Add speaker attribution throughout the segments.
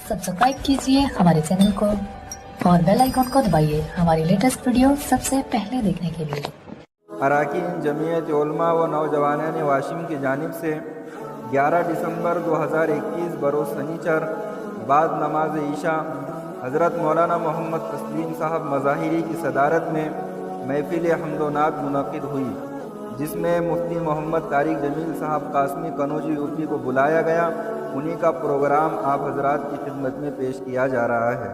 Speaker 1: Subscribe कीजिए हमारे channel को और बेल आइकन को दबाइए हमारी लेटेस्ट वीडियो सबसे पहले देखने के लिए।
Speaker 2: अरकान जमीयत उलमा व नौजवानान वाशिम की जानिब से 11 दिसंबर 2021 बरोज़ शनिचर बाद नमाज ईशा हज़रत मौलाना मोहम्मद तस्लीम साहब मज़ाहिरी की सदारत में महफिल हम्दोनात मुनक़िद हुई, जिसमें मुफ्ती मोहम्मद तारिक जमील साहब कासमी कनौजी यूपी को बुलाया गया। उन्हीं का प्रोग्राम आप हजरात की खिदमत में पेश किया जा रहा है।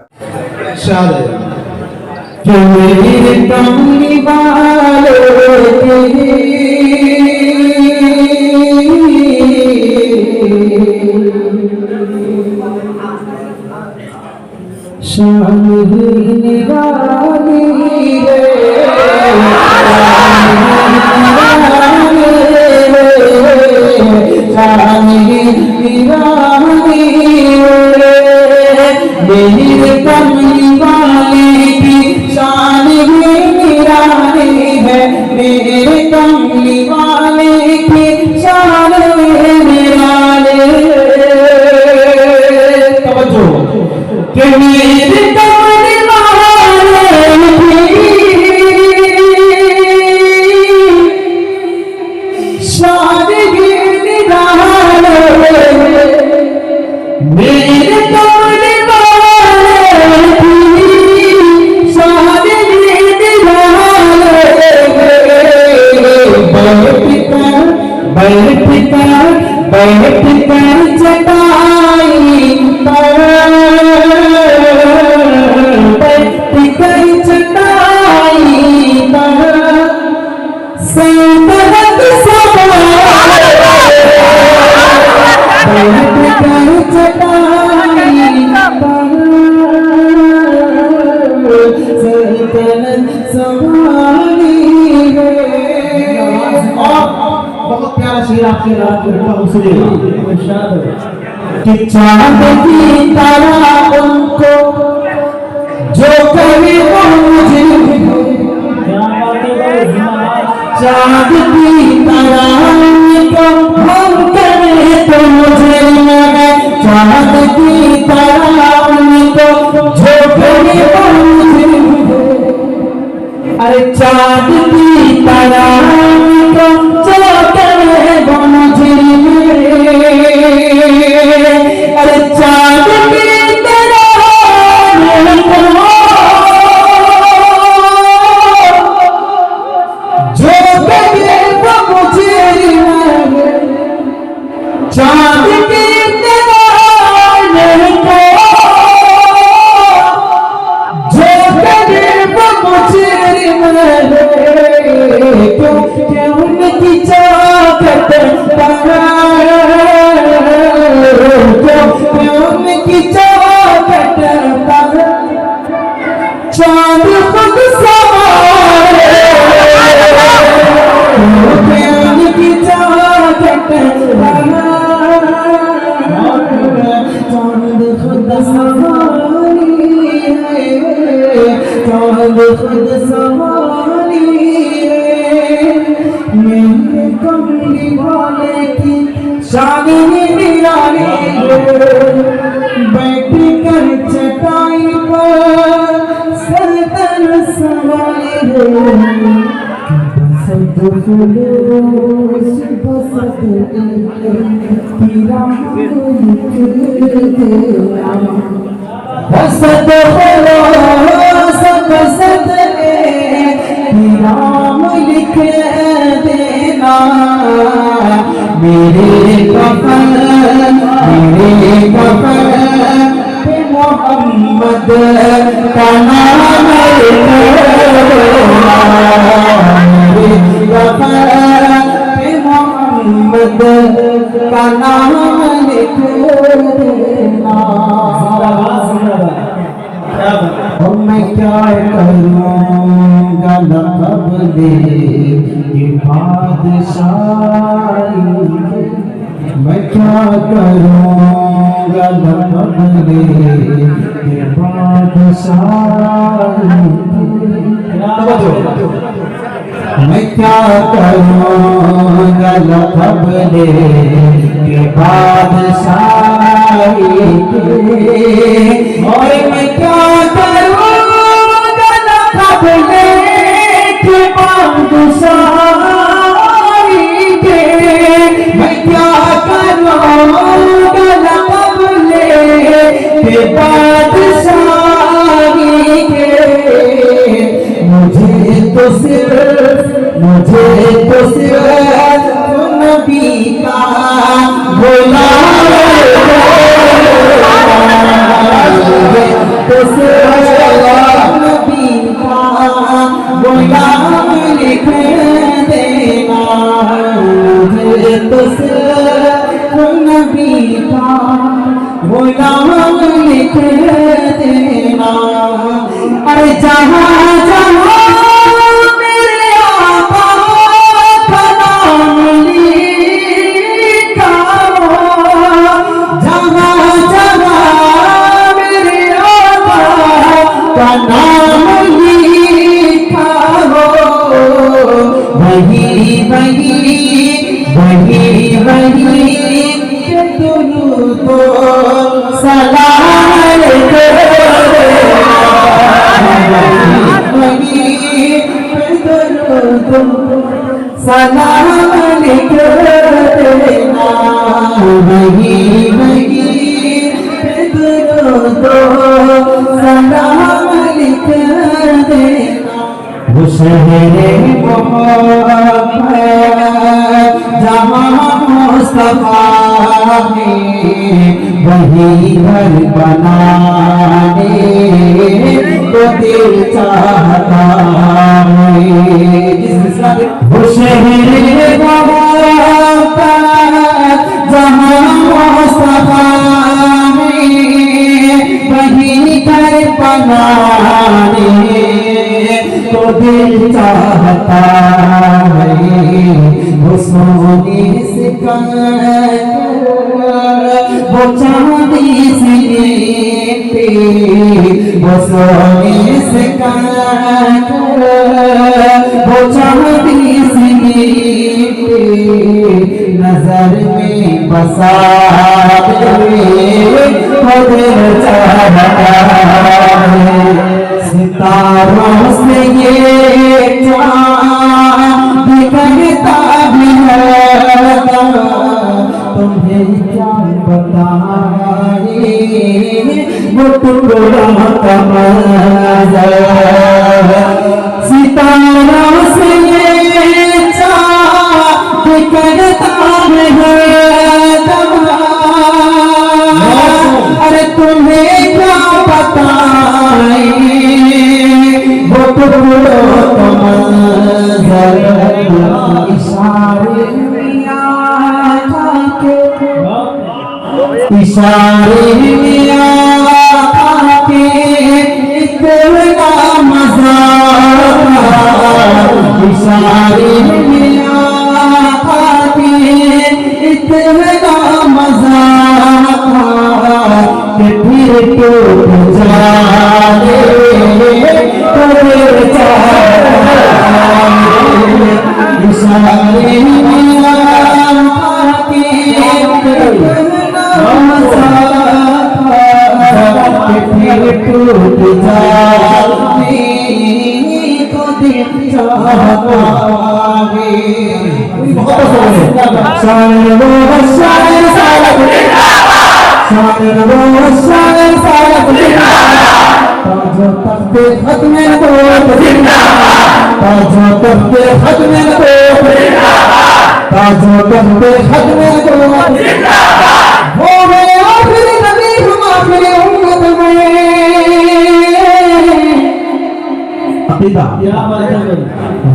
Speaker 3: बहुत प्यारा शेर आपके रात में सुनिएगा कि चांद की तरह उनको जो करे वो मुझे, चांद की तरह उनको हम करे तो मुझे लगे, चांद की तरह उनको जो करे वो मुझे, अरे चांद की तरह उनको जो करे वो मुझे, अरे चांद की तरह उनको जो करे वो मुझे, चांद की तरह उनको जो करे वो मुझे, क्यों उनकी चाहत क्यों उनकी चाहत चांद खुद सवारे, क्यों उनकी चाहत चांद खुद सवारी है, चांद खुद सवारी मेरे कमली वाले की शादी निराली, बैठ कर चटाई पर सल्तन सवारी है, बसंत फूलों से बसंत तेरा बसंत फूलों से बसंत नाम लिख देना, मेरे कफन पे मोहम्मद का नाम लिख देना, मेरे कफन पे मोहम्मद का नाम लिख देना। मैं क्या करूँगा लक़ब दे ये बादशाही, मैं क्या करूँगा लक़ब दे ये बादशाही, मैं क्या करूँगा लक़ब दे के बादशाही के। और मैं क्या करूँगा न कबले के बादशाही के। मैं क्या करूँगा न कबले के बादशाही के। मुझे तो सिर्फ नबी का गुलाम तो सिर्फ नबी का गुलाम लिख देना। मुझे तो सिर्फ नबी का गुलाम लिख देना। अरे जहाँ जहाँ सलाम लिख देना। वही सलाम लिख देना। वो शहरे जहाँ मुस्तफा है वही घर बनाने को दिल चाहता है। वो शहरे जहाँ मुस्तफा है वही घर बनाने को दिल चाहता है। वो सोने से वो चांदी से पे वो सोने से वो चांदी से पे नजर में बसा दिल चाहता है। सितारों से ये चाँद दिखता भी है तुम्हें क्या बताए वो टुकड़ा का मंज़र। सितारों से ये चाँद दिखता भी है अरे तुम्हें क्या बताए वो टुकड़ा का मंज़र। इशारे में आके इशारे में आके इतना मज़ा। इशारे में आके इतना मज़ा कि फिर टूट जाए तो फिर इशारे में आके इतना मज़ा कि फिर टूट जाए तो दिल चाहता है। बहुत पसंद है। शायर वो शायर सारा शायर वो शायर सारा ताजो तख्ते खत में को ताजो तख्ते खत में को ताजो तख्ते खत में को वो है आखिरी नबी हम आखिरी उम्मत में। अकीदा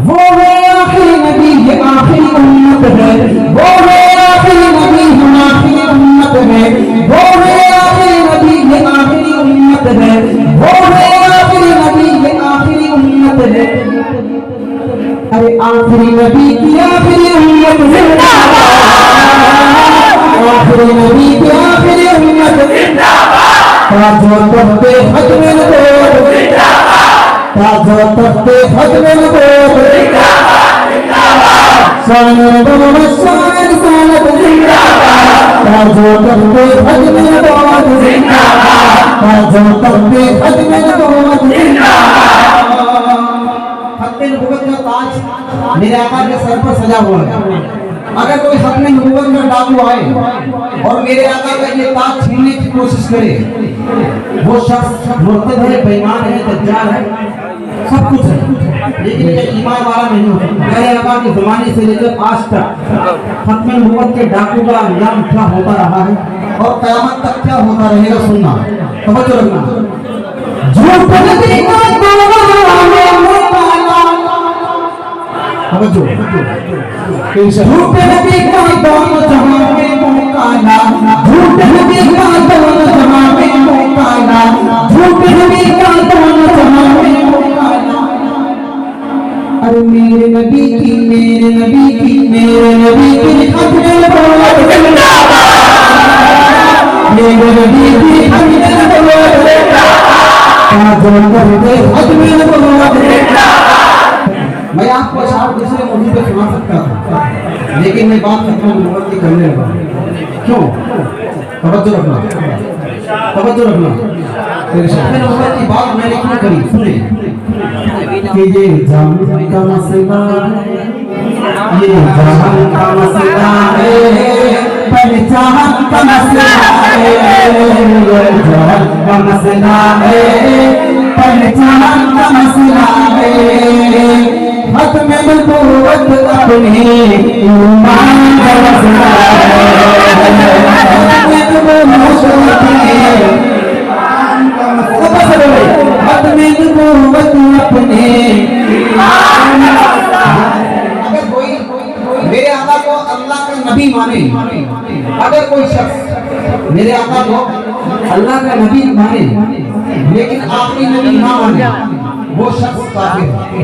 Speaker 3: वो है आखिरी नबी ये आखिरी उम्मत है। वो है आखिरी नबी हम आखिरी उम्मत है। वो है आखिरी नबी ये आखिरी उम्मत है। वो है आखिरी नबी ये आखिरी उम्मत है। अरे आखिरी नबी की आखिरी उम्मत जिंदाबाद। आखिरी नबी की आखिरी उम्मत जिंदाबाद। ताजो तख्ते खत में को ताजो तख्ते खत में को शायर वो शायर सालत जिंदाबाद। ताजो तख्ते खत्म नबूवत जिंदाबाद, ताजो तख्ते खत्म नबूवत जिंदाबाद। खत्म नबूवत का ताज मेरे आका के सर पर सजा हुआ है। अगर कोई खत्म नबूवत का डाकू आए और मेरे आका का ये ताज छीनने की कोशिश करे, वो शख्स मुर्तद है, बेईमान है, दज्जाल है, सब कुछ है, लेकिन ये ईमान वाला नहीं होता। मेरे आका के ज़माने से लेकर आज तक खत्म नबूवत के डाकू का अंजाम क्या होता रहा है और क़यामत तक क्या होता रहेगा, सुनना, तवज्जो रखना। झूठ नबी का तवज्जो, झूठ नबी का दोनों जहां में मुकाना, झूठ नबी का दोनों जहां में मुकाना, झूठ नबी का दोनों जहां में मुकाना। अरे मेरे नबी की, मेरे नबी की, मेरे नबी की खत्म नबूवत जिंदाबाद, मेरे नबी की खत्म नबूवत जिंदाबाद, ताजो तख्ते खत्म नबूवत जिंदाबाद। मैं आपको अशार दूसरे मौजूद पे सुना सकता था, लेकिन मैं बात खत्म नबूवत की करने लगा। क्यों? तवज्जो रखना, तवज्जो रखना। खत्म नबूवत की बात मैंने क्यों करी, सुने कि ये जान का मसला है, ये जान का मसला है, पहचान का मसला है, ये जान का मसला है, पहचान का मसला है। खत्म नबूवत अपने ईमान का मसला है, खत्म नबूवत अपने ईमान। अगर कोई मेरे आका को अल्लाह का नबी माने, अगर कोई शख्स मेरे आका को अल्लाह का नबी माने लेकिन आखिरी नबी ना माने, वो शख्स काफिर है,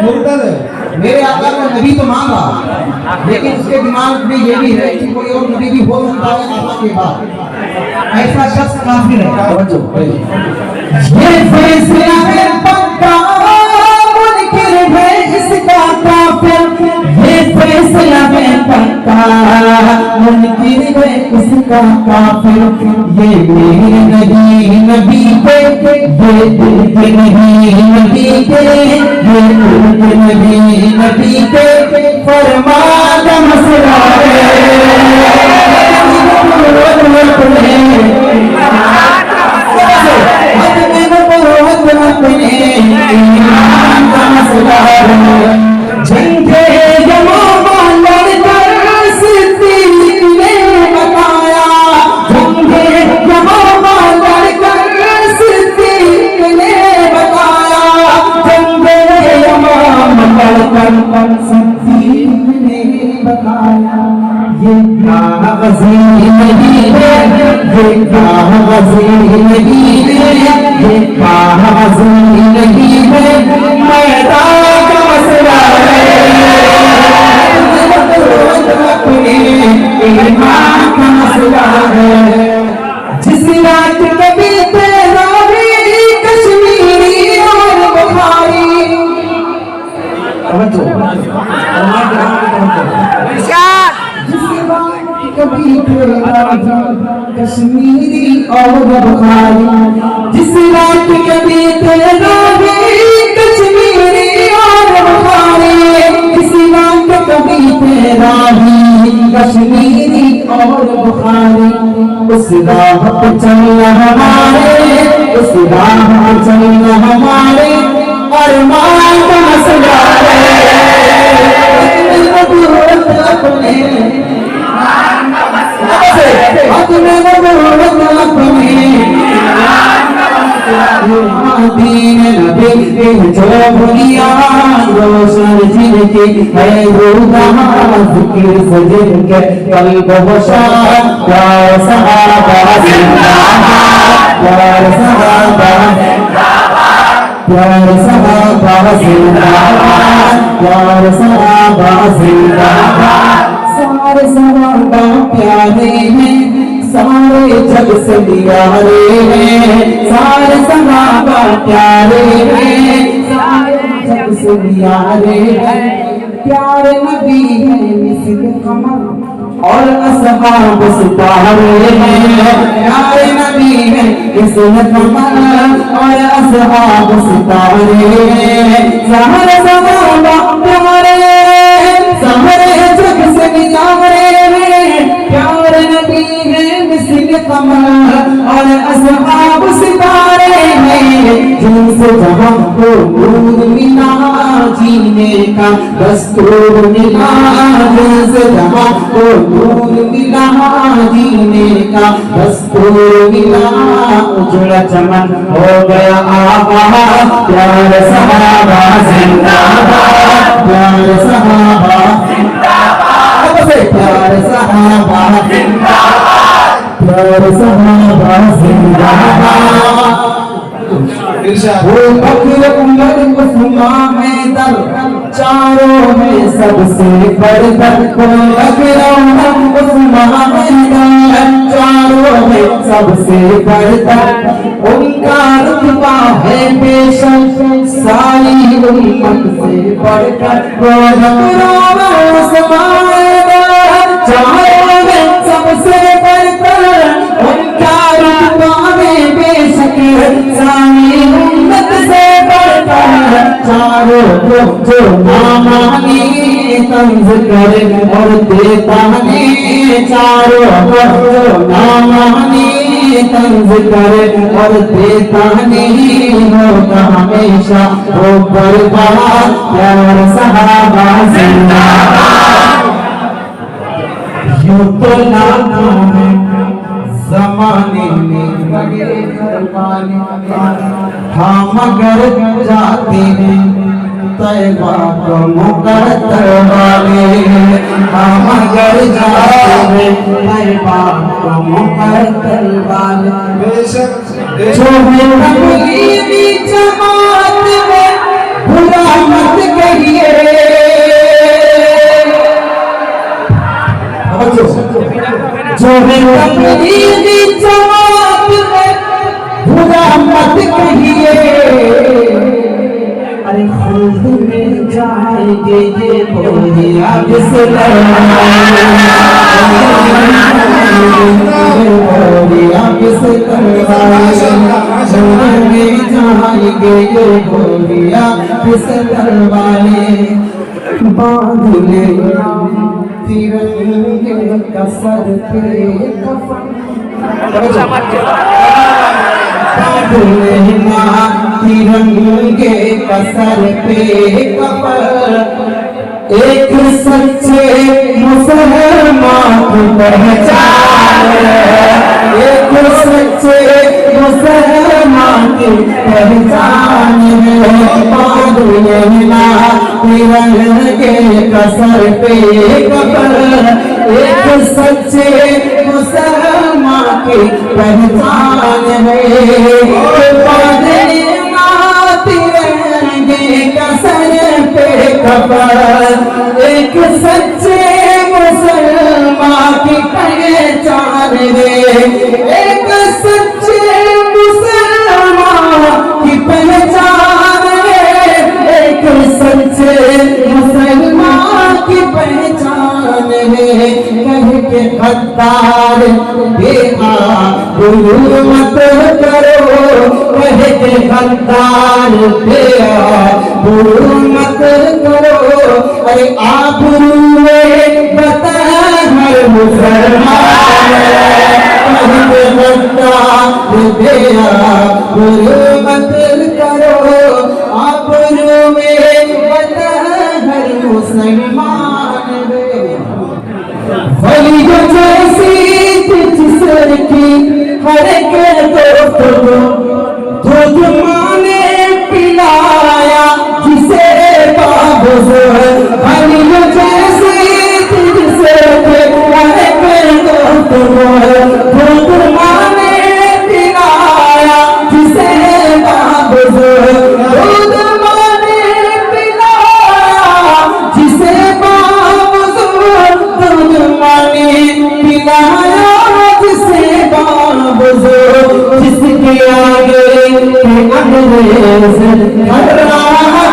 Speaker 3: मुर्तद है। मेरे आका को नबी तो मांगा, लेकिन उसके दिमाग में ये भी है कि कोई और नबी भी हो सकता है आका के बाद, ऐसा शख्स काफिर है। ये फैसला है पक्का, मुनकिर है इसका काफिर, ये फैसला है पक्का, मुनकिर है इसका काफिर। ये मेरे नबी नबी के, ये दिल के नहीं नबी के, ये दिल के नबी नबी के फरमान का मसला है। झंडे यमामा लड़कर सिद्दीक ने बताया, झंडे यमामा लड़कर सिद्दीक ने बताया, झंडे यमामा लड़कर सिद्दीक ने बताया। ये क्या गज़ी नबी है, ये क्या गज़ी नबी है, ये क्या गज़ी नबी है, मैदान का मसला है, अपने ईमान का मसला है। जिस रात कभी तेरा भी कश्मीरी और बुखारी, कभी कश्मीरी और बुखारी, जिस रात कभी तेरा भी कश्मीरी और बुखारी, जिस रात कभी तेरा भी कश्मीरी और बुखारी। उस राह पे चलना हमारे, उस राह पे चलना हमारे अरमान का मसला है। दीन नबी जो बुनियाद रोशन जिनकी है रूहां, ज़िक्र से जिनके कल्ब वशाद, प्यार सहाबा जिंदाबाद, प्यार सहाबा जिंदाबाद, प्यार सहाबा जिंदाबाद, प्यार सहाबा जिंदाबाद। सारे सहाबा प्यारे हैं, सारे जग से प्यारे हैं, सारे सहाबा प्यारे हैं, सारे जग से प्यारे हैं। प्यारे नबी है मिस्ल कमर और असहाब सितारे हैं, प्यारे नबी हैं मिस्ल कमर और असहाब सितारे हैं। ज़हर ज़माना प्यारे ज़हरे जग से निजारे हैं, प्यारे नबी हैं मिस्ल कमर और असहाब सितारे हैं। जिनसे जहां को नूर मिला जीने का दस्तूर मिला, जिनसे जहां को नूर मिला जीने का दस्तूर मिला। उजड़ा चमन हो गया आबाद, प्यार सहाबा जिंदाबाद, प्यार सहाबा जिंदाबाद, प्यार सहाबा जिंदाबाद, प्यार सहाबा जिंदाबाद। वो बकर उमर उस्मान हैदर चारों में सबसे बढ़कर, वो बकर उमर उस्मान हैदर चारों में सबसे बढ़कर। उनका रुतबा है बेशक सारी उम्मत से बढ़कर। वो बकर उमर उस्मान हैदर चारों में सबसे बढ़कर, उनका रुतबा है बेशक सारी उम्मत से बढ़कर। चारों को जो मामानी तंज करे और देता ने, चारों को जो मामानी तंज करे और देता नहीं होगा हमेशा वो बर्बाद। प्यार सहाबा जिंदाबाद। यूं तो लाखों में ज़माने में लगे कुर्बानी, हाँ मगर जाते हैं तैबा को मुकद्दर वाले, हाँ मगर जाते हैं तैबा को मुकद्दर वाले। जो है तबलीगी जमात में बुरा मत कहिए, जो है तबलीगी जमात में बुरा मत कहिए। अरे खुद में जाएंगे ये बोलिया जाएंगे ये बोलिया फिसलर वाले। बांधने तिरंगे का सर पे कफन, तिरंगे का सर पे कफन। एक सच्चे मुसलमान की पहचान, एक सच्चे मुसलमान की पहचान है। तिरंगे का सर पे कफन, एक सच्चे मुसलमान की पहचान है। तिरंगे का सर पे कफन, एक सच्चे मुसलमान की पहचान है। एक सच्चे मुसलमान की पहचान है, एक सच्चे मुसलमान की पहचान है। कह के गद्दार बेआबरू मत करो, कह के गद्दार बेआबरू मत करो। अरे आबरू में बता हर मुसलमान, कह के गद्दार बेआबरू मत करो। आबरू में बता हर मुसलमान। वलियों जैसी तुझ की हर एक दोस्त को दूध माने पिलाया जिसे बाबू। वलियों जैसी तुझ हर एक दोस्त को दूध माने पिलाया जिसे बाबू। दूध माने पिलाया जिसे बाबू, दूध माने पिलाया जिसे बाबू। जिसके आगे अंग्रेज घबरा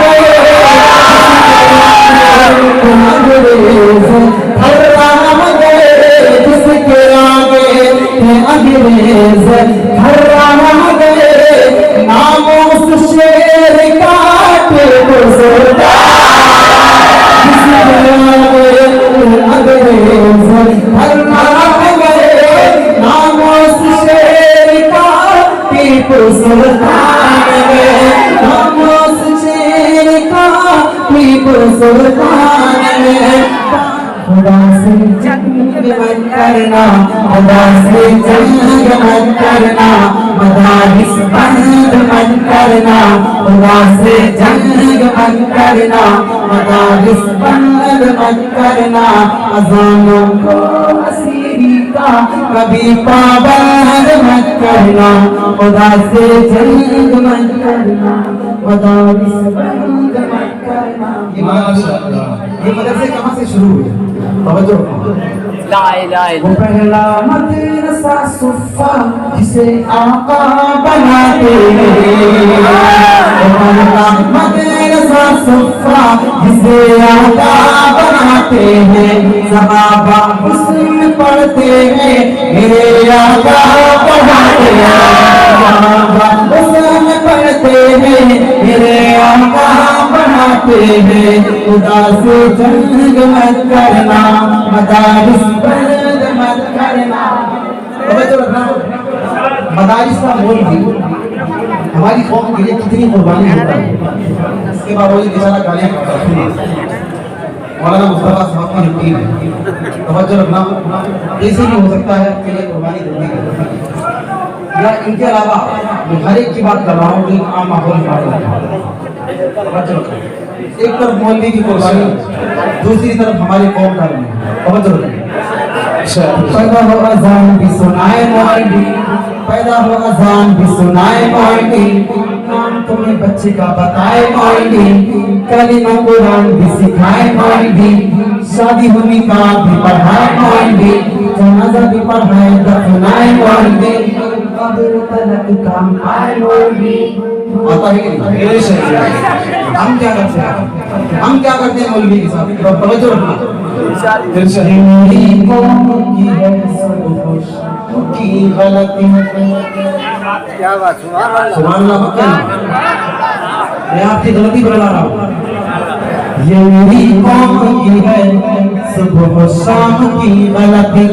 Speaker 3: गए, अंग्रेज घराना गए नामों शेर काटे बुजुर्ग घराना गए नामों शेर काटे सुल्तान गए नामों शेर काटे सुल्तान खुदा से जंग मत करना खुदा से जंग मत करना मदारिस बंद मत करना खुदा से जंग मत करना मदारिस बंद मत करना अज़ानों को असीरी का कभी पाबंद मत करना खुदा से जंग मत करना मदारिस बंद मत करना। ये मदरसे कहाँ से शुरू हुए? तवज्जो वो पहला मदरसा सुफ़ा जिसे आका बनाते हैं वो पहला मदरसा सुफ़ा जिसे आका बनाते हैं सहाबा उसमें पढ़ते हैं मेरे आका पढ़ाते हैं सहाबा उसमें पढ़ते हैं मेरे आका बनाते हैं खुदा से जंग मत करना मदारिस बंद मत करना। मदारिस का मोल भी हमारी कौम के लिए कितनी कुर्बानी होता है इसके बावजूद बेचारा गालियां खाता है। मौलाना मुस्तफा साहब की टीम है तवज्जो रखना ऐसे नहीं हो सकता है कि ये कुर्बानी दूंगी या इनके अलावा मैं हर एक की बात कर रहा हूँ जो आम माहौल में एक तरफ मौलवी की कुर्बानी दूसरी तरफ हमारी कौम का पैदा हो अजान भी सुनाए मौलवी पैदा हो अजान भी सुनाए मौलवी नाम तुम्हें बच्चे का बताए मौलवी कलीमा कुरान भी सिखाए मौलवी शादी होने का भी पढ़ाए मौलवी जनाजा भी पढ़ाए दफनाए मौलवी कब्र तलक काम आए मौलवी आता है कि नहीं? हम क्या करते हैं मौलवी के साथ तवज्जो रखना मेरी कौम की है सब खुश की गलती क्या बात सुभान अल्लाह मैं आपकी गलती बता रहा हूँ ये मेरी कौम की है सुबह शाम की गलती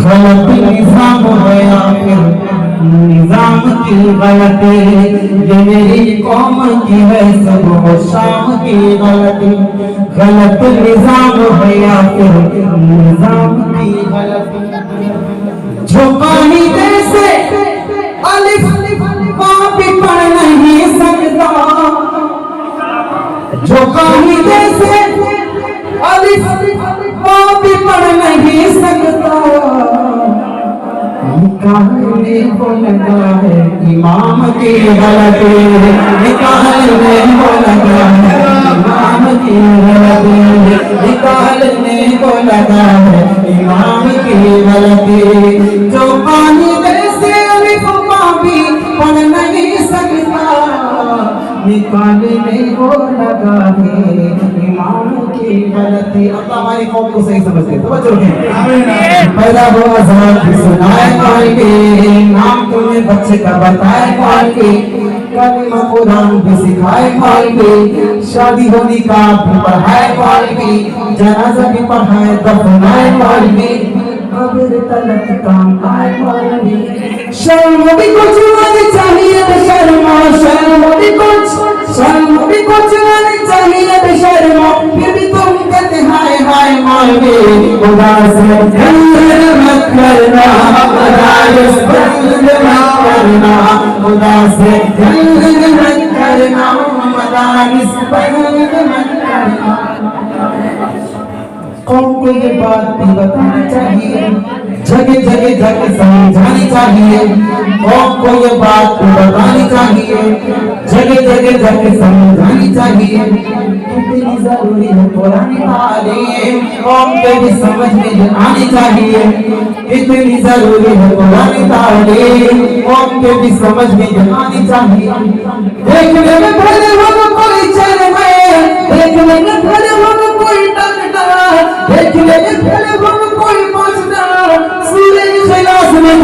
Speaker 3: गलती निजाम है या फिर निजाम की गलती ये मेरी कौम की है सुबह शाम की गलती गलत निजाम है या फिर निजाम की गलती जो पानी जैसे अलिफ बाप भी पढ़ नहीं सकता जो पानी जैसे अलिफ बाप भी पढ़ नहीं सकता निकालने को लगा है इमाम की गलती निकालने को लगा है इमाम की गलती निकालने को लगा है इमाम की गलती जो पानी जैसे अलिफ भी पढ़ नहीं सकता निकालने को लगा है इमाम की गलती। अब हमारी कौम को सही समझते पैदा हो अज़ान भी सुनाए मौलवी नाम तुम्हें बच्चे का बताए मौलवी कलीमा कुरान भी सिखाए मौलवी शादी होने का भी पढ़ाए मौलवी जनाजा भी पढ़ाए दफनाए मौलवी कब्र तलक काम आए मौलवी शर्म भी कुछ नहीं चाहिए बेशर्मा शर्म भी कुछ नहीं चाहिए बेशर्मा फिर भी तुम कहते हाय हाय मौलवी खुदा से जंग मत करना मदारिस बंद मत करना खुदा से जंग मत करना मदारिस बंद मत करना। कौम को ये बात भी बतानी चाहिए जगह जगह जाके समझानी चाहिए कौम को ये बात भी बतानी चाहिए जगह जगह जाके समझानी चाहिए कितनी जरूरी है कुरानी तालीम कौम के भी समझ में आनी चाहिए कितनी जरूरी है कुरानी तालीम कौम के भी समझ में आनी चाहिए। देखने में भले हो कोई चल में देखने में भले हो कोई देखने में पहले हम कोई पहुंचना सूरज खिलाफ में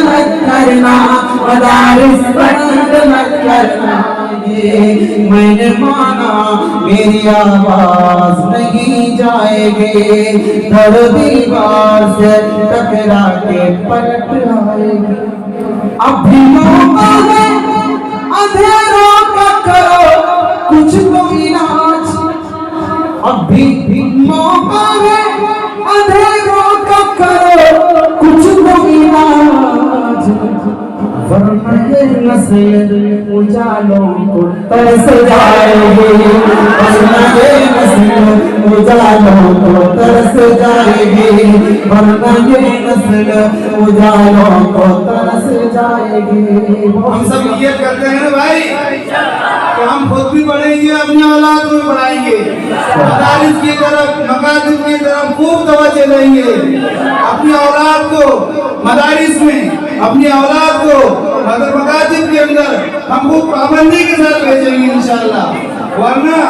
Speaker 3: मत करना, मदारिस बंद मत करना। मैंने माना मेरी आवाज नहीं जाएगी, धड़ दीवार से टकरा के पलट आएगी। अभी मौका है अंधेरों का, करो कुछ तो इलाज। अभी मौका है अंधेरों का, करो कुछ तो इलाज। वरना ये नस्ल उजालों को तरस जाएगी, वरना ये नस्ल उजालों को तरस जाएगी, वरना ये नस्ल उजालों को तरस जाएगी।
Speaker 4: हम सब ये करते हैं भाई कि हम खुद भी पढ़ेंगे, अपनी औलाद को भी पढ़ाएंगे, मदारिस की तरफ, मकातिब की तरफ खूब तवज्जो देंगे। अपनी औलाद को मदारिस में, अपनी औलाद को मकातिब के अंदर हम खूब पाबंदी के साथ भेजेंगे इंशाअल्लाह। वरना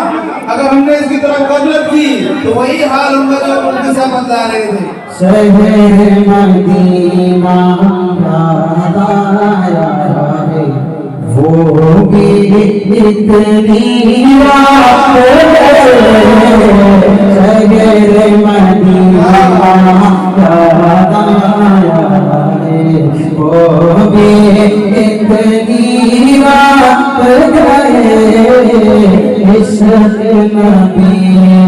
Speaker 4: अगर हमने इसकी तरफ गफलत की तो वही हाल होगा जो उनके साथ बता रहे थे।
Speaker 3: शहर मदीना याद आया है, वो भी इतनी रात है। शहर मदीना याद आया है, वो भी इतनी रात है। इश्क़ नबी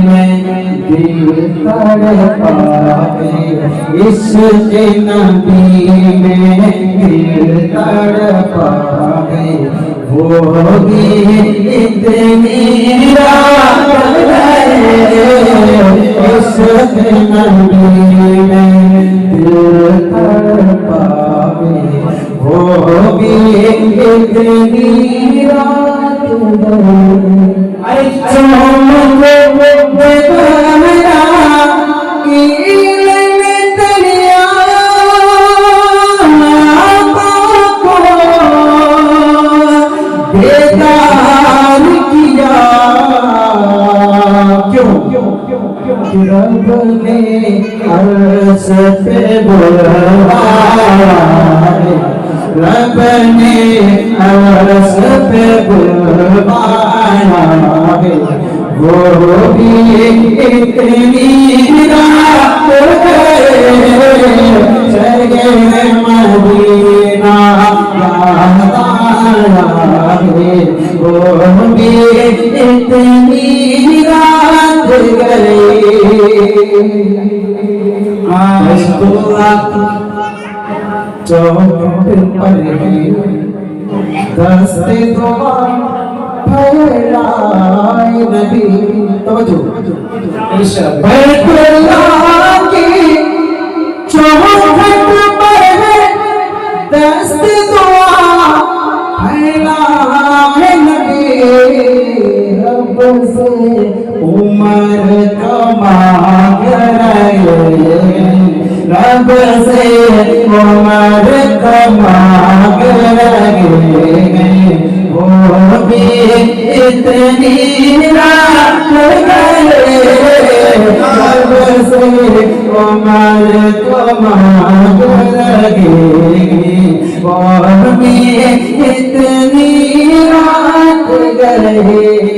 Speaker 3: में दिल तड़पा है, इश्क़ नबी में दिल तड़पा है। वो भी इतनी रात है, इश्क़ नबी में दिल तड़पा है। वो भी इतनी रात है। रब ने अर्श पे बुलवाया, रब ने अर्श पे बुलवाया, वो भी इतनी रात है। शहर मदीना याद आया है, वो भी इतनी रात गई। चौखट पर दस्ते दुआ फैलाए नबी। बैतुल्लाह की चौखट पर है दस्ते दुआ फैलाए नबी। रब से उमर का मांग रहे, रब से उमर का मांग रहे। वो भी इतनी रात गए, रब से उमर का मांग रहे। वो भी इतनी रात गए।